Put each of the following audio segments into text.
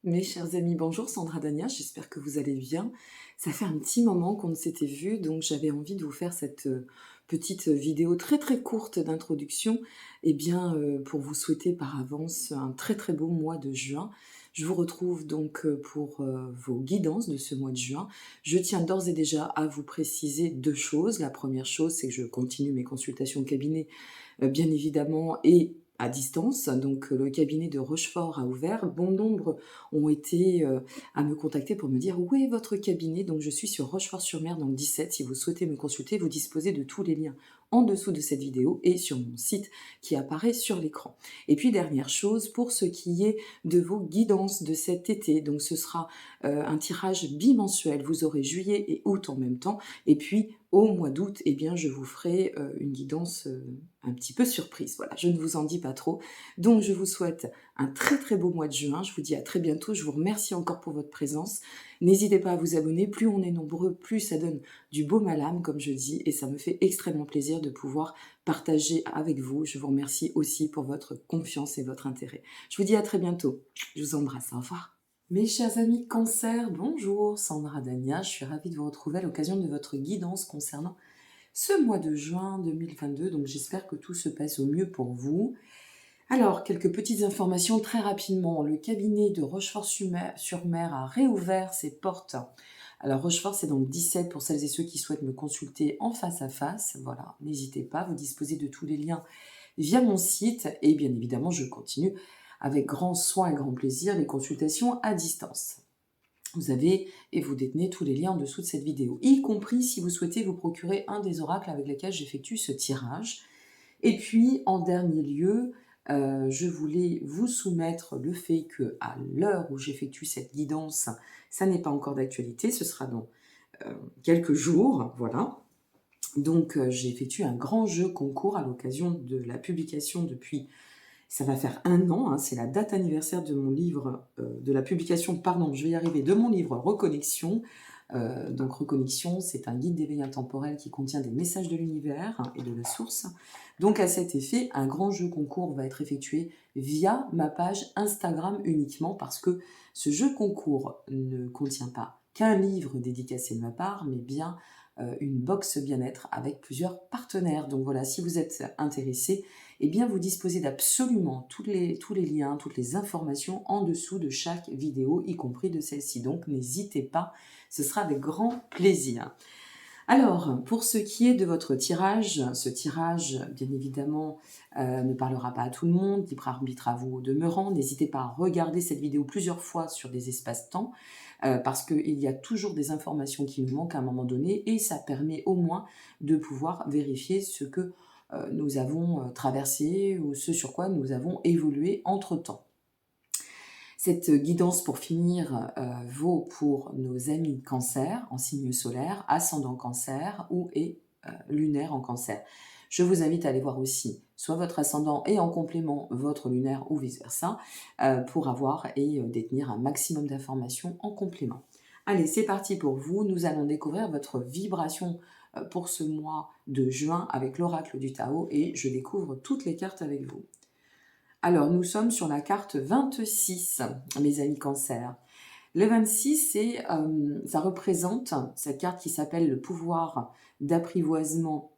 Mes chers amis, bonjour Sandra Dania, j'espère que vous allez bien. Ça fait un petit moment qu'on ne s'était vu, donc j'avais envie de vous faire cette petite vidéo très très courte d'introduction, pour vous souhaiter par avance un très très beau mois de juin. Je vous retrouve donc pour vos guidances de ce mois de juin. Je tiens d'ores et déjà à vous préciser deux choses. La première chose, c'est que je continue mes consultations au cabinet bien évidemment, et à distance. Donc, le cabinet de Rochefort a ouvert. Bon nombre ont été à me contacter pour me dire où est votre cabinet. Donc, je suis sur Rochefort-sur-Mer dans le 17. Si vous souhaitez me consulter, vous disposez de tous les liens en dessous de cette vidéo et sur mon site qui apparaît sur l'écran. Et puis, dernière chose, pour ce qui est de vos guidances de cet été, donc ce sera un tirage bimensuel. Vous aurez juillet et août en même temps. Et puis, au mois d'août, je vous ferai une guidance un petit peu surprise. Voilà, je ne vous en dis pas trop. Donc, je vous souhaite un très très beau mois de juin. Je vous dis à très bientôt. Je vous remercie encore pour votre présence. N'hésitez pas à vous abonner. Plus on est nombreux, plus ça donne du baume à l'âme, comme je dis. Et ça me fait extrêmement plaisir de pouvoir partager avec vous. Je vous remercie aussi pour votre confiance et votre intérêt. Je vous dis à très bientôt. Je vous embrasse. Au revoir. Mes chers amis Cancer, bonjour, Sandra Dania, je suis ravie de vous retrouver à l'occasion de votre guidance concernant ce mois de juin 2022, donc j'espère que tout se passe au mieux pour vous. Alors, quelques petites informations très rapidement. Le cabinet de Rochefort-sur-Mer a réouvert ses portes. Alors, Rochefort, c'est dans le 17 pour celles et ceux qui souhaitent me consulter en face à face. Voilà, n'hésitez pas, vous disposez de tous les liens via mon site et bien évidemment, je continue avec grand soin et grand plaisir les consultations à distance. Vous avez et vous détenez tous les liens en dessous de cette vidéo, y compris si vous souhaitez vous procurer un des oracles avec lesquels j'effectue ce tirage. Et puis, en dernier lieu, je voulais vous soumettre le fait que à l'heure où j'effectue cette guidance, ça n'est pas encore d'actualité, ce sera dans quelques jours, voilà. Donc, j'ai effectué un grand jeu concours à l'occasion de la publication depuis, ça va faire 1 an, hein, c'est la date anniversaire de mon livre, de la publication, pardon, je vais y arriver, de mon livre Reconnexion. Donc Reconnexion, c'est un guide d'éveil intemporel qui contient des messages de l'univers et de la source. Donc à cet effet, un grand jeu concours va être effectué via ma page Instagram uniquement parce que ce jeu concours ne contient pas qu'un livre dédicacé de ma part, mais bien une box bien-être avec plusieurs partenaires. Donc voilà, si vous êtes intéressé, eh bien vous disposez d'absolument tous les liens, toutes les informations en dessous de chaque vidéo, y compris de celle-ci. Donc n'hésitez pas, ce sera avec grand plaisir. Alors, pour ce qui est de votre tirage, ce tirage, bien évidemment, ne parlera pas à tout le monde, libre arbitre à vous au demeurant. N'hésitez pas à regarder cette vidéo plusieurs fois sur des espaces-temps, parce qu'il y a toujours des informations qui nous manquent à un moment donné, et ça permet au moins de pouvoir vérifier ce que nous avons traversé ou ce sur quoi nous avons évolué entre-temps. Cette guidance, pour finir, vaut pour nos amis Cancer en signe solaire, ascendant Cancer ou lunaire en Cancer. Je vous invite à aller voir aussi soit votre ascendant et en complément votre lunaire ou vice-versa pour avoir et détenir un maximum d'informations en complément. Allez, c'est parti pour vous. Nous allons découvrir votre vibration pour ce mois de juin avec l'oracle du Tao et je découvre toutes les cartes avec vous. Alors, nous sommes sur la carte 26, mes amis Cancer. Le 26, ça représente cette carte qui s'appelle le pouvoir d'apprivoisement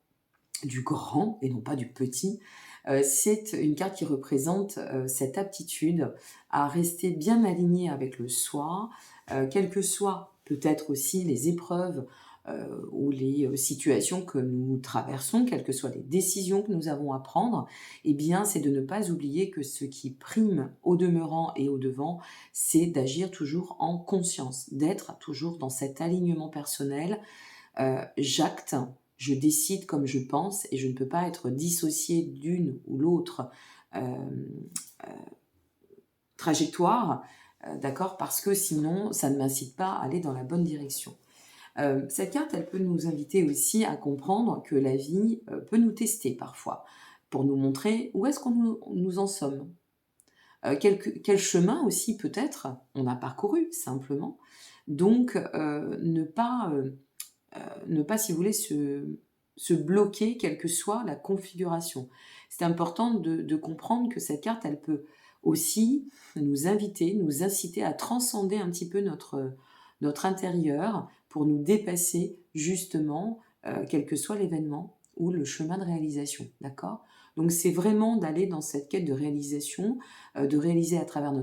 du grand et non pas du petit. C'est une carte qui représente cette aptitude à rester bien aligné avec le soi, quelles que soient peut-être aussi les épreuves ou les situations que nous traversons, quelles que soient les décisions que nous avons à prendre, eh bien, c'est de ne pas oublier que ce qui prime au demeurant et au devant, c'est d'agir toujours en conscience, d'être toujours dans cet alignement personnel. J'acte, je décide comme je pense et je ne peux pas être dissociée d'une ou l'autre trajectoire, d'accord, parce que sinon, ça ne m'incite pas à aller dans la bonne direction. Cette carte, elle peut nous inviter aussi à comprendre que la vie peut nous tester parfois, pour nous montrer où est-ce qu'on nous en sommes. Quel chemin aussi peut-être on a parcouru simplement. Donc ne pas, si vous voulez, se bloquer, quelle que soit la configuration. C'est important de comprendre que cette carte, elle peut aussi nous inviter, nous inciter à transcender un petit peu notre intérieur pour nous dépasser justement, quel que soit l'événement ou le chemin de réalisation, d'accord? Donc c'est vraiment d'aller dans cette quête de réalisation, de réaliser à travers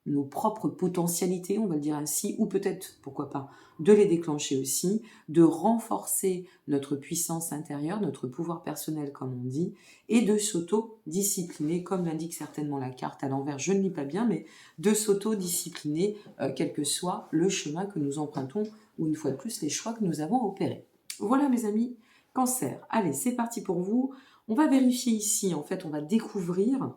nos propres potentialités, on va le dire ainsi, ou peut-être, pourquoi pas, de les déclencher aussi, de renforcer notre puissance intérieure, notre pouvoir personnel comme on dit, et de s'auto-discipliner, comme l'indique certainement la carte à l'envers, je ne lis pas bien, mais de s'auto-discipliner, quel que soit le chemin que nous empruntons, ou une fois de plus, les choix que nous avons opérés. Voilà mes amis, Cancer. Allez, c'est parti pour vous. On va vérifier ici, en fait, on va découvrir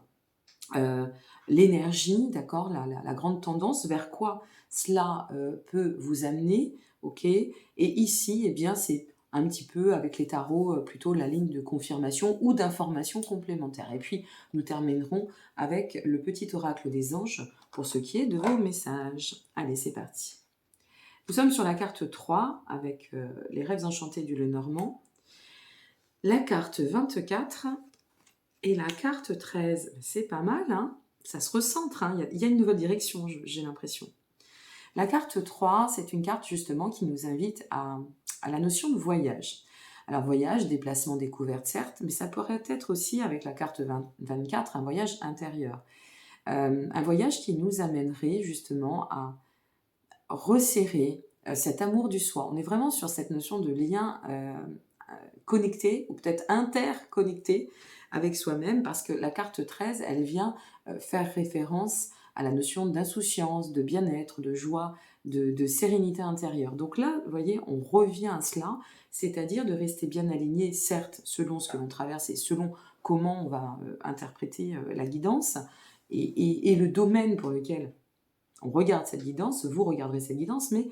l'énergie, d'accord, la grande tendance, vers quoi cela peut vous amener, ok. Et ici, eh bien, c'est un petit peu avec les tarots, plutôt la ligne de confirmation ou d'information complémentaire. Et puis, nous terminerons avec le petit oracle des anges pour ce qui est de vos messages. Allez, c'est parti. Nous sommes sur la carte 3 avec les rêves enchantés du Lenormand, la carte 24 et la carte 13. C'est pas mal, hein? Ça se recentre, hein, il y a une nouvelle direction, j'ai l'impression. La carte 3, c'est une carte justement qui nous invite à la notion de voyage. Alors voyage, déplacement, découverte, certes, mais ça pourrait être aussi avec la carte 24 un voyage intérieur. Un voyage qui nous amènerait justement à resserrer cet amour du soi. On est vraiment sur cette notion de lien connecté, ou peut-être interconnecté avec soi-même, parce que la carte 13, elle vient faire référence à la notion d'insouciance, de bien-être, de joie, de sérénité intérieure. Donc là, vous voyez, on revient à cela, c'est-à-dire de rester bien aligné, certes, selon ce que l'on traverse et selon comment on va interpréter la guidance, et le domaine pour lequel on regarde cette guidance, vous regarderez cette guidance, mais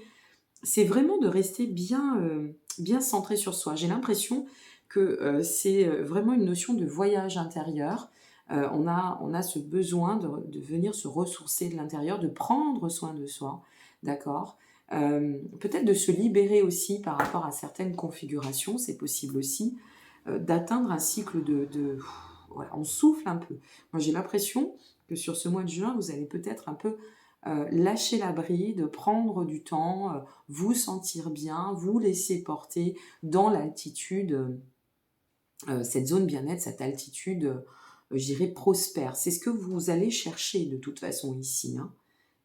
c'est vraiment de rester bien centré sur soi. J'ai l'impression que c'est vraiment une notion de voyage intérieur. On a ce besoin de venir se ressourcer de l'intérieur, de prendre soin de soi, d'accord. Peut-être de se libérer aussi par rapport à certaines configurations, c'est possible aussi, d'atteindre un cycle voilà, on souffle un peu. Moi j'ai l'impression que sur ce mois de juin, vous allez peut-être un peu lâcher la bride, prendre du temps, vous sentir bien, vous laisser porter dans l'altitude, cette zone bien-être, cette altitude, je dirais prospère. C'est ce que vous allez chercher de toute façon ici, hein.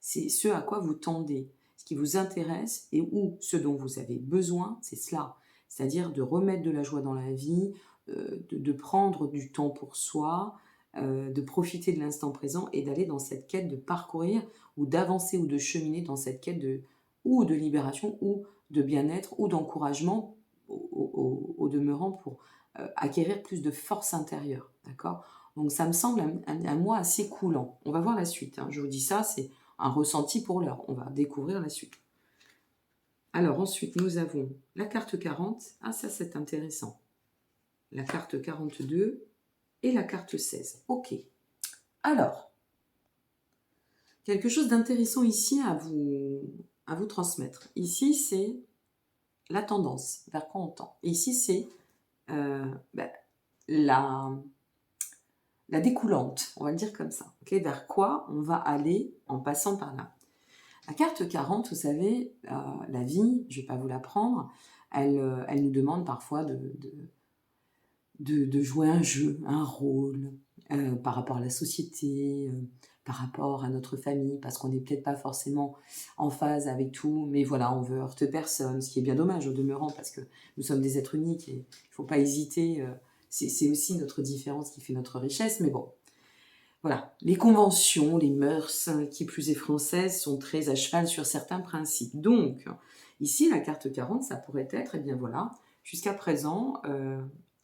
C'est ce à quoi vous tendez, ce qui vous intéresse et ou ce dont vous avez besoin, c'est cela. C'est-à-dire de remettre de la joie dans la vie, de prendre du temps pour soi, de profiter de l'instant présent et d'aller dans cette quête de parcourir ou d'avancer ou de cheminer dans cette quête ou de libération ou de bien-être ou d'encouragement au demeurant pour acquérir plus de force intérieure, d'accord. Donc ça me semble un mois assez coulant. On va voir la suite, hein. Je vous dis ça, c'est un ressenti pour l'heure. On va découvrir la suite. Alors ensuite, nous avons la carte 40. Ah, ça c'est intéressant. La carte 42 et la carte 16. Ok. Alors, quelque chose d'intéressant ici à vous transmettre. Ici, c'est la tendance, vers quoi on tend. Et ici, c'est ben, la découlante, on va le dire comme ça. Okay, vers quoi on va aller en passant par là. La carte 40, vous savez, la vie, je ne vais pas vous l'apprendre, elle nous demande parfois de jouer un jeu, un rôle, par rapport à la société, par rapport à notre famille, parce qu'on n'est peut-être pas forcément en phase avec tout, mais voilà, on veut heurter personne, ce qui est bien dommage au demeurant, parce que nous sommes des êtres uniques et il ne faut pas hésiter, c'est aussi notre différence qui fait notre richesse, mais bon. Voilà, les conventions, les mœurs, qui plus est françaises, sont très à cheval sur certains principes. Donc, ici, la carte 40, ça pourrait être, eh bien voilà, jusqu'à présent,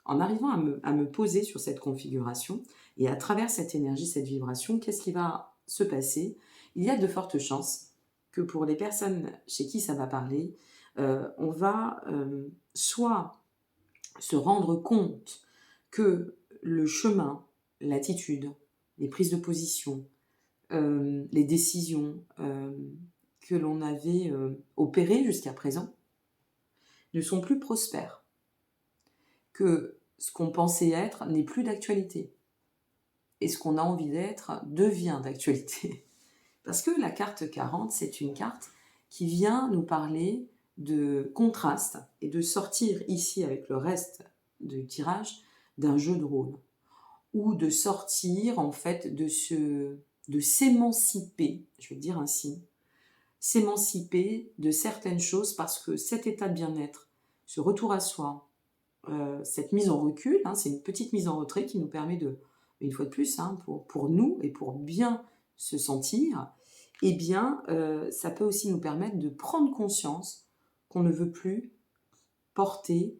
en arrivant à me poser sur cette configuration, et à travers cette énergie, cette vibration, qu'est-ce qui va se passer? Il y a de fortes chances que pour les personnes chez qui ça va parler, on va soit se rendre compte que le chemin, l'attitude, les prises de position, les décisions que l'on avait opérées jusqu'à présent ne sont plus prospères, que ce qu'on pensait être n'est plus d'actualité. et ce qu'on a envie d'être devient d'actualité. Parce que la carte 40, c'est une carte qui vient nous parler de contraste et de sortir ici avec le reste du tirage d'un jeu de rôle, ou de sortir en fait de s'émanciper, je vais le dire ainsi, s'émanciper de certaines choses parce que cet état de bien-être, ce retour à soi, cette mise en recul, hein, c'est une petite mise en retrait qui nous permet de, une fois de plus, hein, pour nous et pour bien se sentir, eh bien, ça peut aussi nous permettre de prendre conscience qu'on ne veut plus porter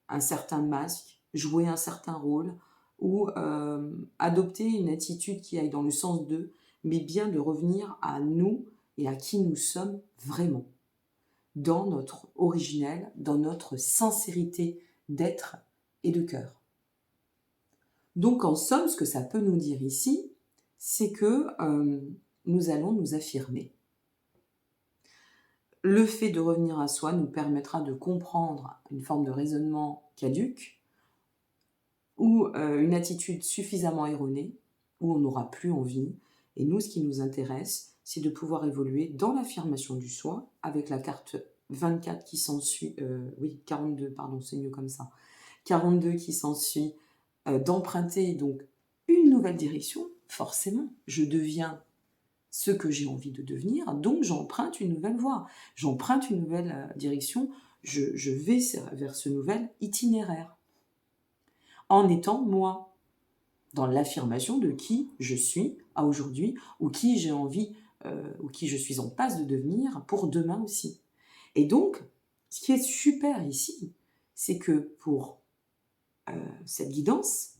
un certain masque, jouer un certain rôle ou adopter une attitude qui aille dans le sens d'eux, mais bien de revenir à nous et à qui nous sommes vraiment, dans notre originel, dans notre sincérité d'être et de cœur. Donc en somme, ce que ça peut nous dire ici, c'est que nous allons nous affirmer. Le fait de revenir à soi nous permettra de comprendre une forme de raisonnement caduque ou une attitude suffisamment erronée, où on n'aura plus envie. Et nous, ce qui nous intéresse, c'est de pouvoir évoluer dans l'affirmation du soi, avec la carte 24 qui s'ensuit, 42, pardon, c'est mieux comme ça, 42 qui s'ensuit, d'emprunter donc une nouvelle direction. Forcément, je deviens ce que j'ai envie de devenir, donc j'emprunte une nouvelle voie, j'emprunte une nouvelle direction, je vais vers ce nouvel itinéraire, en étant moi, dans l'affirmation de qui je suis à aujourd'hui, ou qui j'ai envie, ou qui je suis en passe de devenir pour demain aussi. Et donc, ce qui est super ici, c'est que pour cette guidance,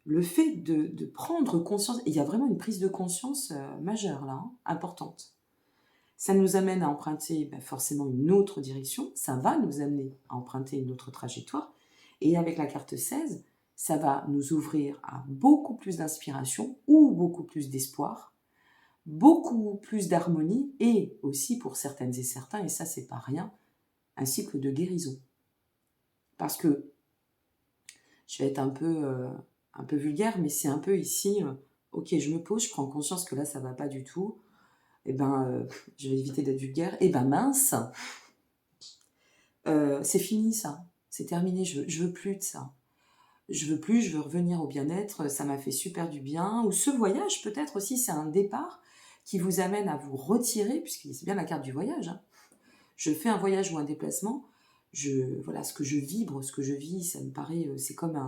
le fait de prendre conscience, il y a vraiment une prise de conscience majeure là, hein, importante. Ça nous amène à emprunter forcément une autre direction, ça va nous amener à emprunter une autre trajectoire, et avec la carte 16, ça va nous ouvrir à beaucoup plus d'inspiration ou beaucoup plus d'espoir, beaucoup plus d'harmonie, et aussi pour certaines et certains, et ça c'est pas rien, un cycle de guérison. Parce que, je vais être un peu vulgaire, mais c'est un peu ici, ok, je me pose, je prends conscience que là ça va pas du tout, et je vais éviter d'être vulgaire, mince, c'est fini ça, c'est terminé, je veux plus de ça. Je veux plus, je veux revenir au bien-être, ça m'a fait super du bien. Ou ce voyage, peut-être aussi, c'est un départ qui vous amène à vous retirer, puisque c'est bien la carte du voyage, hein. Je fais un voyage ou un déplacement, voilà, ce que je vibre, ce que je vis, ça me paraît, c'est comme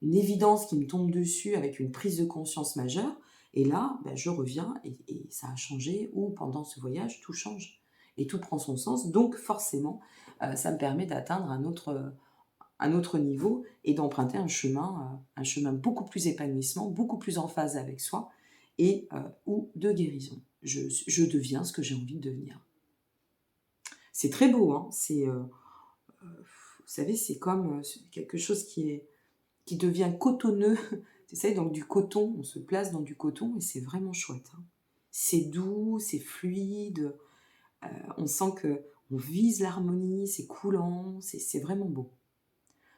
une évidence qui me tombe dessus avec une prise de conscience majeure. Et là, je reviens et ça a changé, ou pendant ce voyage, tout change. Et tout prend son sens. Donc forcément, ça me permet d'atteindre un autre niveau et d'emprunter un chemin beaucoup plus épanouissement, beaucoup plus en phase avec soi et ou de guérison. Je deviens ce que j'ai envie de devenir. C'est très beau, hein. Vous savez, c'est comme quelque chose qui devient cotonneux. Tu sais, donc du coton, on se place dans du coton et c'est vraiment chouette, hein. C'est doux, c'est fluide, on sent qu'on vise l'harmonie, c'est coulant, c'est vraiment beau.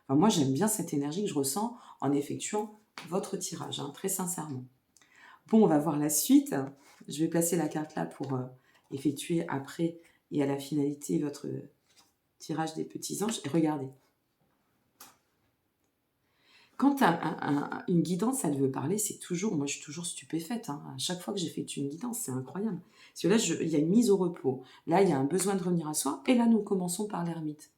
Enfin, moi, j'aime bien cette énergie que je ressens en effectuant votre tirage, hein, très sincèrement. Bon, on va voir la suite. Je vais placer la carte là pour effectuer après et à la finalité votre tirage des petits anges. Et regardez. Quand une guidance, elle veut parler, c'est toujours... Moi, je suis toujours stupéfaite, hein. À chaque fois que j'effectue une guidance, c'est incroyable. Parce que là, il y a une mise au repos. Là, il y a un besoin de revenir à soi. Et là, nous commençons par l'ermite.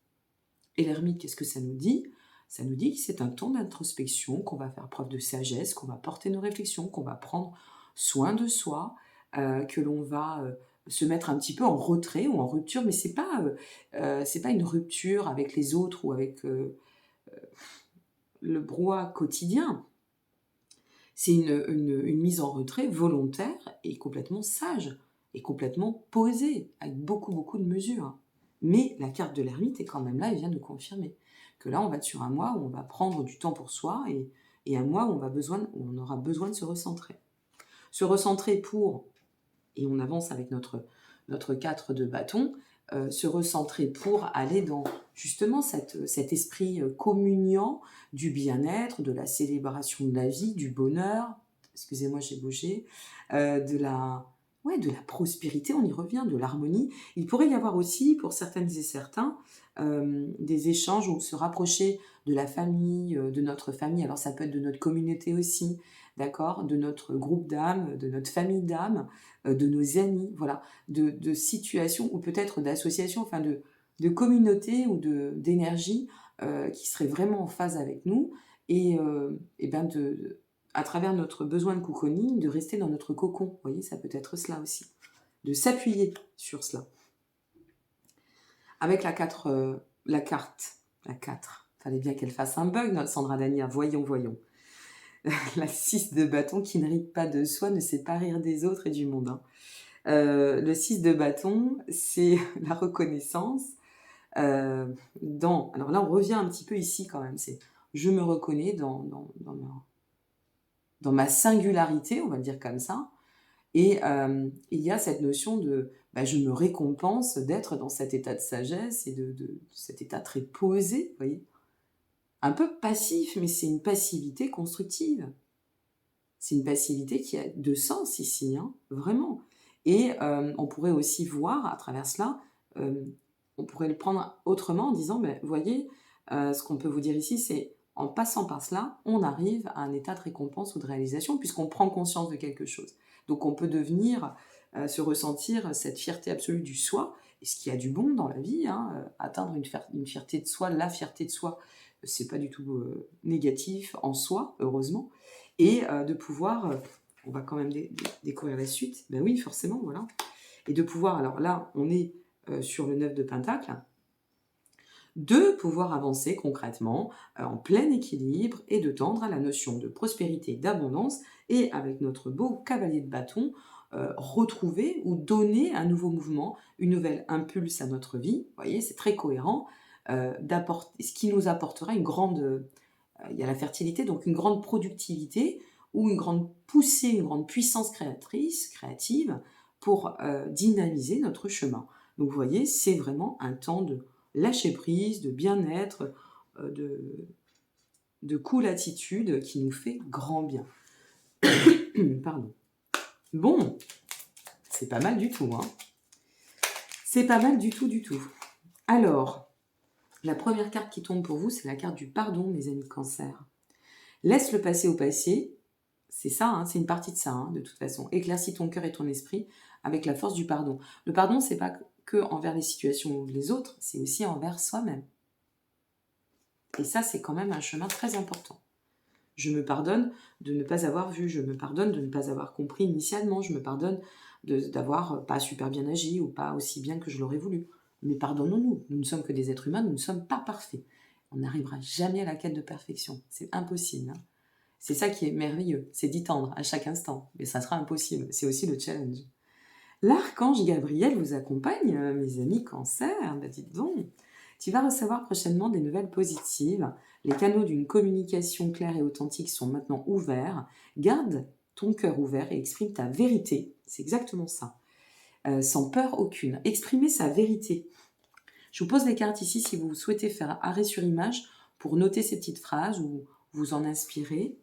Et l'ermite, qu'est-ce que ça nous dit ? Ça nous dit que c'est un temps d'introspection, qu'on va faire preuve de sagesse, qu'on va porter nos réflexions, qu'on va prendre soin de soi, que l'on va se mettre un petit peu en retrait ou en rupture, mais c'est pas une rupture avec les autres ou avec le brouhaha quotidien. C'est une mise en retrait volontaire et complètement sage, et complètement posée, avec beaucoup, beaucoup de mesures. Mais la carte de l'ermite est quand même là, elle vient nous confirmer que là, on va être sur un mois où on va prendre du temps pour soi et un mois où on aura besoin de se recentrer. Se recentrer et on avance avec notre 4 de bâton, se recentrer pour aller dans justement cet esprit communiant du bien-être, de la célébration de la vie, du bonheur, excusez-moi, j'ai bougé, de la, ouais, de la prospérité, on y revient, de l'harmonie. Il pourrait y avoir aussi, pour certaines et certains, des échanges ou se rapprocher de la famille, de notre famille. Alors ça peut être de notre communauté aussi, d'accord, de notre groupe d'âmes, de notre famille d'âmes, de nos amis, voilà, de situations ou peut-être d'associations, enfin de communautés ou d'énergie qui seraient vraiment en phase avec nous et ben à travers notre besoin de cocooning, de rester dans notre cocon. Vous voyez, ça peut être cela aussi. De s'appuyer sur cela. Avec la carte, la 4, fallait bien qu'elle fasse un bug, notre Sandra Dania, voyons, voyons. La 6 de bâton qui ne rit pas de soi, ne sait pas rire des autres et du monde. Hein. Le 6 de bâton, c'est la reconnaissance. Alors là, on revient un petit peu ici quand même. C'est je me reconnais dans ma singularité, on va le dire comme ça. Et il y a cette notion de je me récompense d'être dans cet état de sagesse et de cet état très posé, vous voyez. Un peu passif, mais c'est une passivité constructive. C'est une passivité qui a de sens ici, hein, vraiment. Et on pourrait aussi voir à travers cela, on pourrait le prendre autrement en disant, voyez, ce qu'on peut vous dire ici, c'est en passant par cela, on arrive à un état de récompense ou de réalisation puisqu'on prend conscience de quelque chose. Donc on peut devenir, se ressentir cette fierté absolue du soi, et ce qu'il y a du bon dans la vie, hein, atteindre une fierté de soi, la fierté de soi, c'est pas du tout négatif en soi, heureusement, et de pouvoir, on va quand même découvrir la suite, ben oui, forcément, voilà, et de pouvoir, alors là, on est sur le 9 de Pentacle, de pouvoir avancer concrètement en plein équilibre et de tendre à la notion de prospérité, d'abondance, et avec notre beau cavalier de bâton, retrouver ou donner un nouveau mouvement, une nouvelle impulse à notre vie. Vous voyez, c'est très cohérent, ce qui nous apportera une grande... il y a la fertilité, donc une grande productivité ou une grande poussée, une grande puissance créative pour dynamiser notre chemin. Donc vous voyez, c'est vraiment un temps de lâcher prise, de bien-être, de cool attitude qui nous fait grand bien. Pardon. Bon, c'est pas mal du tout, hein. C'est pas mal du tout, du tout. Alors, la première carte qui tombe pour vous, c'est la carte du pardon, mes amis de Cancer. Laisse le passé au passé, c'est ça, hein, c'est une partie de ça, hein, de toute façon. Éclaircis ton cœur et ton esprit avec la force du pardon. Le pardon, c'est pas que envers les situations ou les autres, c'est aussi envers soi-même. Et ça, c'est quand même un chemin très important. Je me pardonne de ne pas avoir vu, je me pardonne de ne pas avoir compris initialement, je me pardonne d'avoir pas super bien agi ou pas aussi bien que je l'aurais voulu. Mais pardonnons-nous, nous ne sommes que des êtres humains, nous ne sommes pas parfaits. On n'arrivera jamais à la quête de perfection, c'est impossible. Hein. C'est ça qui est merveilleux, c'est d'y tendre à chaque instant, mais ça sera impossible, c'est aussi le challenge. L'archange Gabriel vous accompagne, mes amis Cancer, dites donc. Tu vas recevoir prochainement des nouvelles positives. Les canaux d'une communication claire et authentique sont maintenant ouverts. Garde ton cœur ouvert et exprime ta vérité. C'est exactement ça. Sans peur aucune. Exprimer sa vérité. Je vous pose les cartes ici si vous souhaitez faire arrêt sur image pour noter ces petites phrases ou vous en inspirer.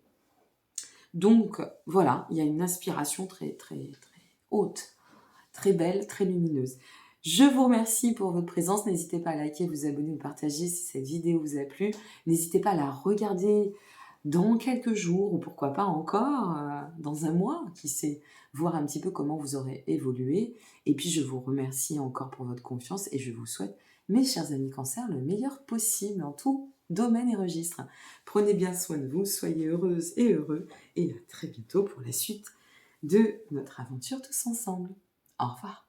Donc voilà, il y a une inspiration très, très, très haute, très belle, très lumineuse. Je vous remercie pour votre présence. N'hésitez pas à liker, vous abonner ou partager si cette vidéo vous a plu. N'hésitez pas à la regarder dans quelques jours ou pourquoi pas encore dans un mois, qui sait, voir un petit peu comment vous aurez évolué. Et puis je vous remercie encore pour votre confiance et je vous souhaite, mes chers amis Cancer, le meilleur possible en tout domaine et registre. Prenez bien soin de vous, soyez heureuses et heureux et à très bientôt pour la suite de notre aventure tous ensemble. Au revoir.